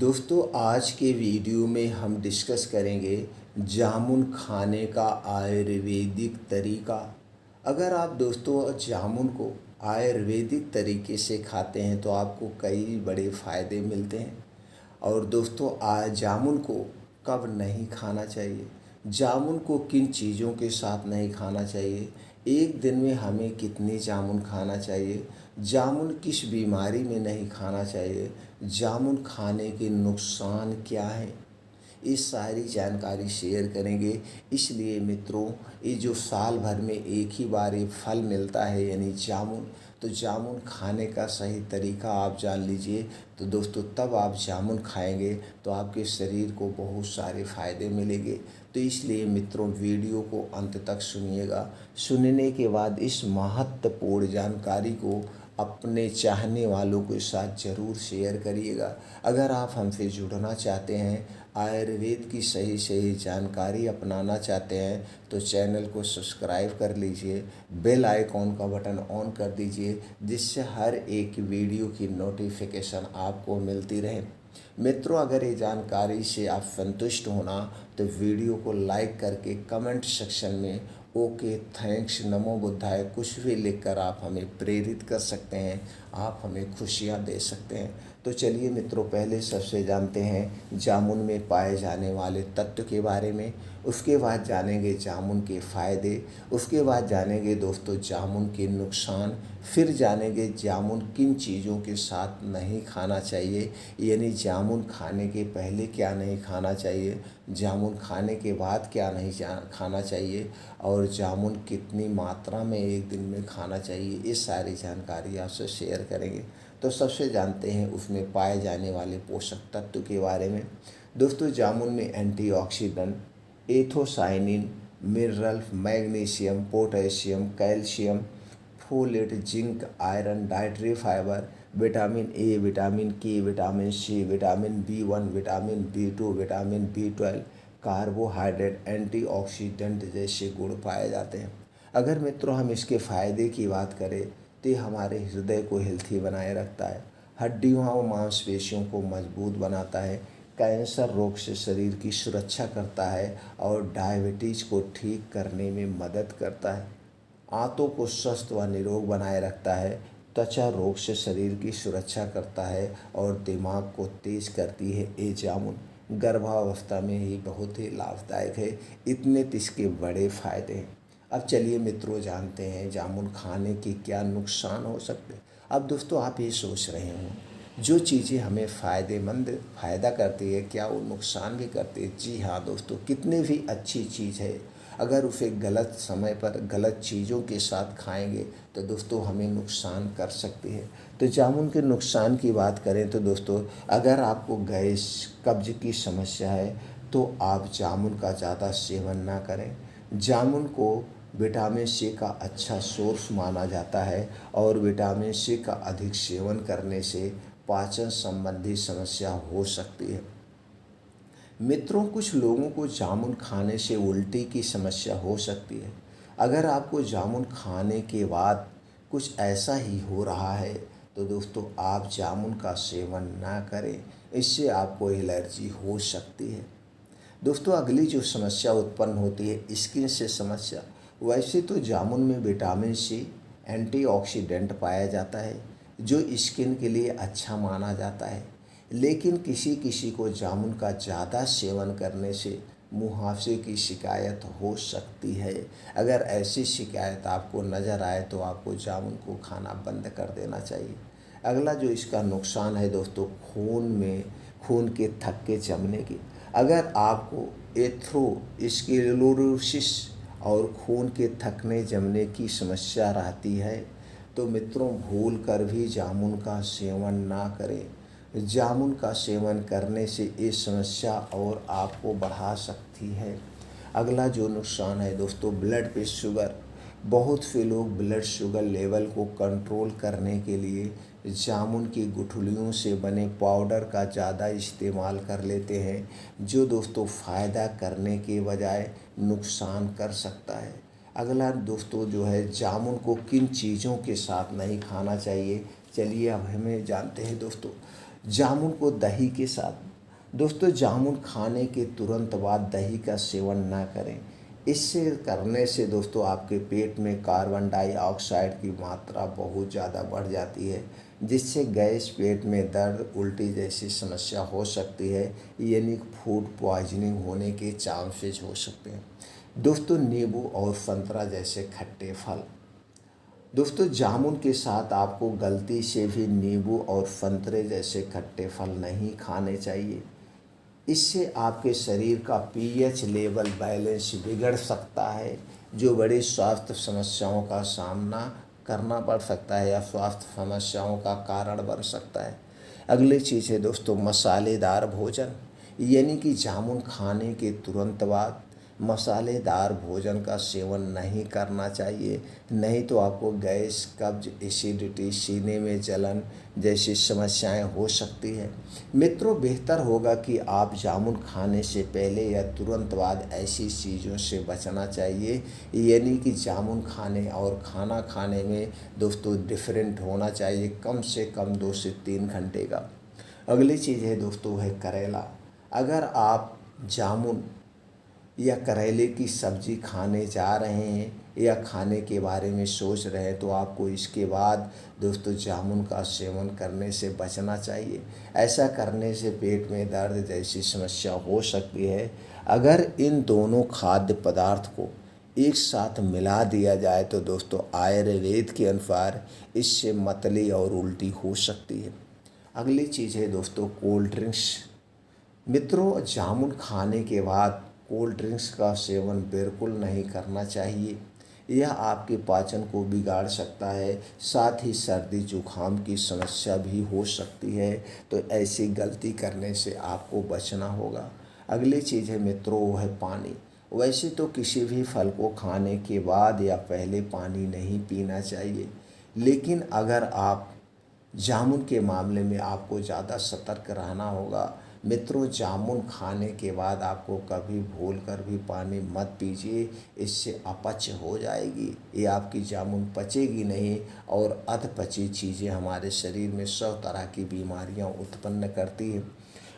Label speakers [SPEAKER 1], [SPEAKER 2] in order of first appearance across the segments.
[SPEAKER 1] दोस्तों आज के वीडियो में हम डिस्कस करेंगे जामुन खाने का आयुर्वेदिक तरीका। अगर आप दोस्तों जामुन को आयुर्वेदिक तरीके से खाते हैं तो आपको कई बड़े फ़ायदे मिलते हैं। और दोस्तों आज जामुन को कब नहीं खाना चाहिए, जामुन को किन चीज़ों के साथ नहीं खाना चाहिए, एक दिन में हमें कितनी जामुन खाना चाहिए, जामुन किस बीमारी में नहीं खाना चाहिए, जामुन खाने के नुकसान क्या हैं, ये सारी जानकारी शेयर करेंगे। इसलिए मित्रों, ये जो साल भर में एक ही बार ये फल मिलता है यानी जामुन, तो जामुन खाने का सही तरीका आप जान लीजिए। तो दोस्तों तब आप जामुन खाएंगे तो आपके शरीर को बहुत सारे फ़ायदे मिलेंगे। तो इसलिए मित्रों वीडियो को अंत तक सुनिएगा। सुनने के बाद इस महत्वपूर्ण जानकारी को अपने चाहने वालों के साथ ज़रूर शेयर करिएगा। अगर आप हमसे जुड़ना चाहते हैं, आयुर्वेद की सही सही जानकारी अपनाना चाहते हैं तो चैनल को सब्सक्राइब कर लीजिए, बेल आइकॉन का बटन ऑन कर दीजिए, जिससे हर एक वीडियो की नोटिफिकेशन आपको मिलती रहे। मित्रों अगर ये जानकारी से आप संतुष्ट होना तो वीडियो को लाइक करके कमेंट सेक्शन में ओके, थैंक्स, नमो बुद्धाय कुछ भी लिखकर आप हमें प्रेरित कर सकते हैं, आप हमें खुशियाँ दे सकते हैं। तो चलिए मित्रों, पहले सबसे जानते हैं जामुन में पाए जाने वाले तत्व के बारे में, उसके बाद जानेंगे जामुन के फ़ायदे, उसके बाद जानेंगे दोस्तों जामुन के नुकसान, फिर जानेंगे जामुन किन चीज़ों के साथ नहीं खाना चाहिए, यानी जामुन खाने के पहले क्या नहीं खाना चाहिए, जामुन खाने के बाद क्या नहीं खाना चाहिए, और जामुन कितनी मात्रा में एक दिन में खाना चाहिए, ये सारी जानकारी आपसे शेयर करेंगे। तो सबसे जानते हैं उसमें पाए जाने वाले पोषक तत्व के बारे में। दोस्तों जामुन में antioxidant, anthocyanin, mineral, magnesium, potassium, calcium, folate, zinc, iron, dietary fibre, vitamin A, vitamin K, vitamin C, vitamin B one, vitamin B two, vitamin बी12, कार्बोहाइड्रेट, एंटीऑक्सीडेंट जैसे गुण पाए जाते हैं। अगर मित्रों हम इसके फ़ायदे की बात करें तो ये हमारे हृदय को हेल्थी बनाए रखता है, हड्डियों और मांसपेशियों को मजबूत बनाता है, कैंसर रोग से शरीर की सुरक्षा करता है और डायबिटीज़ को ठीक करने में मदद करता है, आंतों को स्वस्थ व निरोग बनाए रखता है, त्वचा रोग से शरीर की सुरक्षा करता है और दिमाग को तेज करती है। ये जामुन गर्भावस्था में ही बहुत ही लाभदायक है। इतने तो इसके बड़े फ़ायदे हैं। अब चलिए मित्रों जानते हैं जामुन खाने के क्या नुकसान हो सकते हैं। अब दोस्तों आप ये सोच रहे हो जो चीज़ें हमें फ़ायदा करती है क्या वो नुकसान भी करती है। जी हाँ दोस्तों, कितनी भी अच्छी चीज़ है अगर उसे गलत समय पर गलत चीज़ों के साथ खाएंगे तो दोस्तों हमें नुकसान कर सकती है। तो जामुन के नुकसान की बात करें तो दोस्तों अगर आपको गैस कब्ज की समस्या है तो आप जामुन का ज़्यादा सेवन ना करें। जामुन को विटामिन सी का अच्छा सोर्स माना जाता है और विटामिन सी का अधिक सेवन करने से पाचन संबंधी समस्या हो सकती है। मित्रों कुछ लोगों को जामुन खाने से उल्टी की समस्या हो सकती है। अगर आपको जामुन खाने के बाद कुछ ऐसा ही हो रहा है तो दोस्तों आप जामुन का सेवन ना करें, इससे आपको एलर्जी हो सकती है। दोस्तों अगली जो समस्या उत्पन्न होती है स्किन से समस्या। वैसे तो जामुन में विटामिन सी एंटीऑक्सीडेंट पाया जाता है जो स्किन के लिए अच्छा माना जाता है, लेकिन किसी किसी को जामुन का ज़्यादा सेवन करने से मुहासे की शिकायत हो सकती है। अगर ऐसी शिकायत आपको नज़र आए तो आपको जामुन को खाना बंद कर देना चाहिए। अगला जो इसका नुकसान है दोस्तों खून के थक्के जमने की। अगर आपको एथेरोस्क्लेरोसिस और खून के थकने जमने की समस्या रहती है तो मित्रों भूल कर भी जामुन का सेवन ना करें। जामुन का सेवन करने से ये समस्या और आपको बढ़ा सकती है। अगला जो नुकसान है दोस्तों ब्लड पे शुगर। बहुत से लोग ब्लड शुगर लेवल को कंट्रोल करने के लिए जामुन की गुठलियों से बने पाउडर का ज़्यादा इस्तेमाल कर लेते हैं, जो दोस्तों फ़ायदा करने के बजाय नुकसान कर सकता है। अगला दोस्तों जो है जामुन को किन चीज़ों के साथ नहीं खाना चाहिए, चलिए अब हमें जानते हैं दोस्तों। जामुन को दही के साथ, दोस्तों जामुन खाने के तुरंत बाद दही का सेवन ना करें। इससे करने से दोस्तों आपके पेट में कार्बन डाइऑक्साइड की मात्रा बहुत ज़्यादा बढ़ जाती है, जिससे गैस, पेट में दर्द, उल्टी जैसी समस्या हो सकती है, यानी फूड पॉइजनिंग होने के चांसेस हो सकते हैं। दोस्तों नींबू और संतरा जैसे खट्टे फल, दोस्तों जामुन के साथ आपको गलती से भी नींबू और संतरे जैसे खट्टे फल नहीं खाने चाहिए। इससे आपके शरीर का पीएच लेवल बैलेंस बिगड़ सकता है, जो बड़ी स्वास्थ्य समस्याओं का सामना करना पड़ सकता है या स्वास्थ्य समस्याओं का कारण बन सकता है। अगली चीज़ है दोस्तों मसालेदार भोजन, यानी कि जामुन खाने के तुरंत बाद मसालेदार भोजन का सेवन नहीं करना चाहिए, नहीं तो आपको गैस, कब्ज, एसिडिटी, सीने में जलन जैसी समस्याएं हो सकती है। मित्रों बेहतर होगा कि आप जामुन खाने से पहले या तुरंत बाद ऐसी चीज़ों से बचना चाहिए, यानी कि जामुन खाने और खाना खाने में दोस्तों डिफरेंट होना चाहिए, कम से कम 2 से 3 घंटे का। अगली चीज़ है दोस्तों है करेला। अगर आप जामुन या करेले की सब्ज़ी खाने जा रहे हैं या खाने के बारे में सोच रहे हैं, तो आपको इसके बाद दोस्तों जामुन का सेवन करने से बचना चाहिए। ऐसा करने से पेट में दर्द जैसी समस्या हो सकती है। अगर इन दोनों खाद्य पदार्थ को एक साथ मिला दिया जाए तो दोस्तों आयुर्वेद के अनुसार इससे मतली और उल्टी हो सकती है। अगली चीज़ है दोस्तों कोल्ड ड्रिंक्स। मित्रों जामुन खाने के बाद कोल्ड ड्रिंक्स का सेवन बिल्कुल नहीं करना चाहिए। यह आपके पाचन को बिगाड़ सकता है, साथ ही सर्दी जुकाम की समस्या भी हो सकती है, तो ऐसी गलती करने से आपको बचना होगा। अगली चीज़ है मित्रों वो है पानी। वैसे तो किसी भी फल को खाने के बाद या पहले पानी नहीं पीना चाहिए, लेकिन अगर आप जामुन के मामले में आपको ज़्यादा सतर्क रहना होगा। मित्रों जामुन खाने के बाद आपको कभी भूल कर भी पानी मत पीजिए, इससे अपच हो जाएगी, ये आपकी जामुन पचेगी नहीं और अधपची चीज़ें हमारे शरीर में 100 तरह की बीमारियां उत्पन्न करती हैं।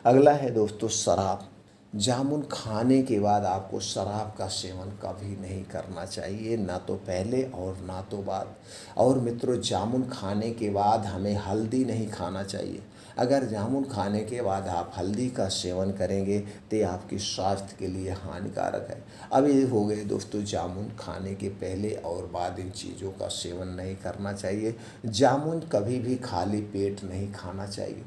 [SPEAKER 1] अगला है दोस्तों शराब। जामुन खाने के बाद आपको शराब का सेवन कभी नहीं करना चाहिए, ना तो पहले और ना तो बाद। और मित्रों जामुन खाने के बाद हमें हल्दी नहीं खाना चाहिए। अगर जामुन खाने के बाद आप हल्दी का सेवन करेंगे तो ये आपके स्वास्थ्य के लिए हानिकारक है। अब ये हो गए दोस्तों जामुन खाने के पहले और बाद इन चीज़ों का सेवन नहीं करना चाहिए। जामुन कभी भी खाली पेट नहीं खाना चाहिए।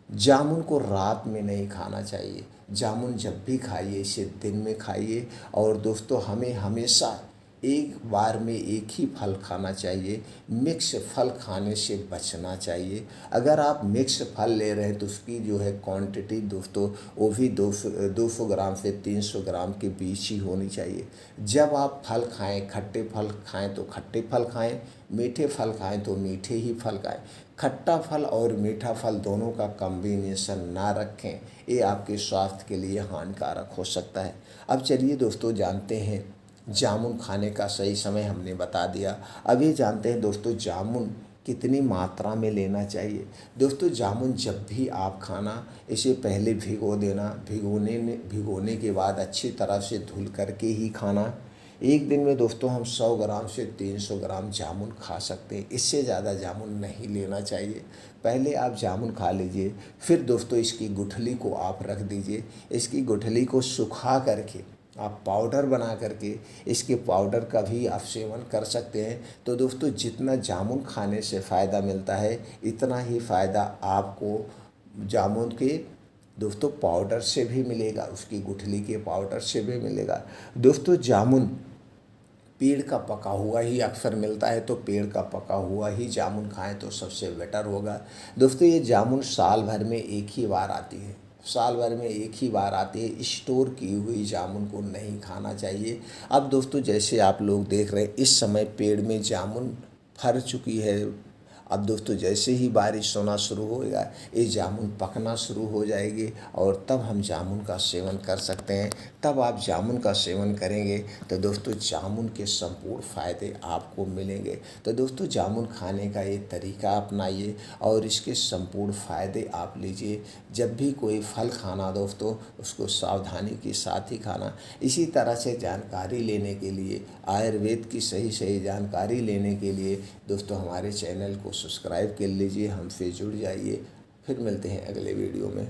[SPEAKER 1] जामुन को रात में नहीं खाना चाहिए। जामुन जब भी खाइए इसे दिन में खाइए। और दोस्तों हमें हमेशा एक बार में एक ही फल खाना चाहिए, मिक्स फल खाने से बचना चाहिए। अगर आप मिक्स फल ले रहे हैं तो उसकी जो है क्वांटिटी दोस्तों वो भी 200 ग्राम से 300 ग्राम के बीच ही होनी चाहिए। जब आप फल खाएं, खट्टे फल खाएं तो खट्टे फल खाएं, मीठे फल खाएं तो मीठे ही फल खाएं। खट्टा फल और मीठा फल दोनों का कॉम्बिनेशन ना रखें, ये आपके स्वास्थ्य के लिए हानिकारक हो सकता है। अब चलिए दोस्तों जानते हैं जामुन खाने का सही समय हमने बता दिया। अब ये जानते हैं दोस्तों जामुन कितनी मात्रा में लेना चाहिए। दोस्तों जामुन जब भी आप खाना इसे पहले भिगो देना, भिगोने के बाद अच्छी तरह से धुल करके ही खाना। एक दिन में दोस्तों हम 100 ग्राम से 300 ग्राम जामुन खा सकते हैं, इससे ज़्यादा जामुन नहीं लेना चाहिए। पहले आप जामुन खा लीजिए, फिर दोस्तों इसकी गुठली को आप रख दीजिए। इसकी गुठली को सुखा करके आप पाउडर बना करके इसके पाउडर का भी आप सेवन कर सकते हैं। तो दोस्तों जितना जामुन खाने से फ़ायदा मिलता है इतना ही फ़ायदा आपको जामुन के दोस्तों पाउडर से भी मिलेगा, उसकी गुठली के पाउडर से भी मिलेगा। दोस्तों जामुन पेड़ का पका हुआ ही अक्सर मिलता है, तो पेड़ का पका हुआ ही जामुन खाएं तो सबसे बेटर होगा। दोस्तों ये जामुन साल भर में एक ही बार आती है, साल भर में एक ही बार आती है। स्टोर की हुई जामुन को नहीं खाना चाहिए। अब दोस्तों जैसे आप लोग देख रहे हैं इस समय पेड़ में जामुन फर चुकी है अब दोस्तों जैसे ही बारिश होना शुरू होगा ये जामुन पकना शुरू हो जाएगी और तब हम जामुन का सेवन कर सकते हैं। तब आप जामुन का सेवन करेंगे तो दोस्तों जामुन के संपूर्ण फ़ायदे आपको मिलेंगे। तो दोस्तों जामुन खाने का ये तरीका अपनाइए और इसके संपूर्ण फ़ायदे आप लीजिए। जब भी कोई फल खाना दोस्तों उसको सावधानी के साथ ही खाना। इसी तरह से जानकारी लेने के लिए, आयुर्वेद की सही सही जानकारी लेने के लिए दोस्तों हमारे चैनल को सब्सक्राइब कर लीजिए, हमसे जुड़ जाइए। फिर मिलते हैं अगले वीडियो में।